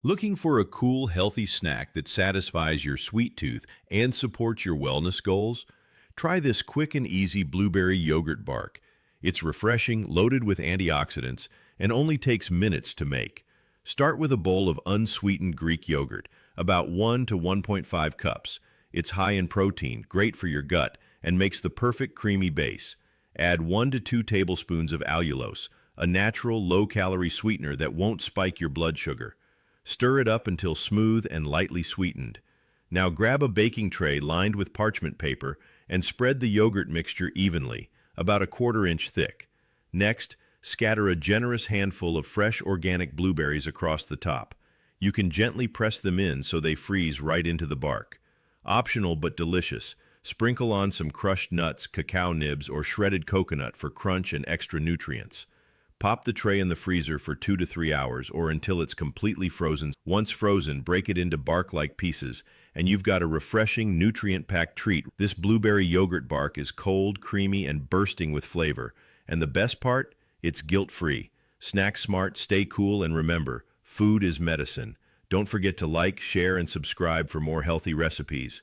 Looking for a cool, healthy snack that satisfies your sweet tooth and supports your wellness goals? Try this quick and easy blueberry yogurt bark. It's refreshing, loaded with antioxidants, and only takes minutes to make. Start with a bowl of unsweetened Greek yogurt, about 1 to 1.5 cups. It's high in protein, great for your gut, and makes the perfect creamy base. Add 1 to 2 tablespoons of allulose, a natural low-calorie sweetener that won't spike your blood sugar. Stir it up until smooth and lightly sweetened. Now grab a baking tray lined with parchment paper and spread the yogurt mixture evenly, about a quarter-inch thick. Next, scatter a generous handful of fresh organic blueberries across the top. You can gently press them in so they freeze right into the bark. Optional but delicious. Sprinkle on some crushed nuts, cacao nibs, or shredded coconut for crunch and extra nutrients. Pop the tray in the freezer for 2 to 3 hours or until it's completely frozen. Once frozen, break it into bark-like pieces, and you've got a refreshing, nutrient-packed treat. This blueberry yogurt bark is cold, creamy, and bursting with flavor. And the best part? It's guilt-free. Snack smart, stay cool, and remember, food is medicine. Don't forget to like, share, and subscribe for more healthy recipes.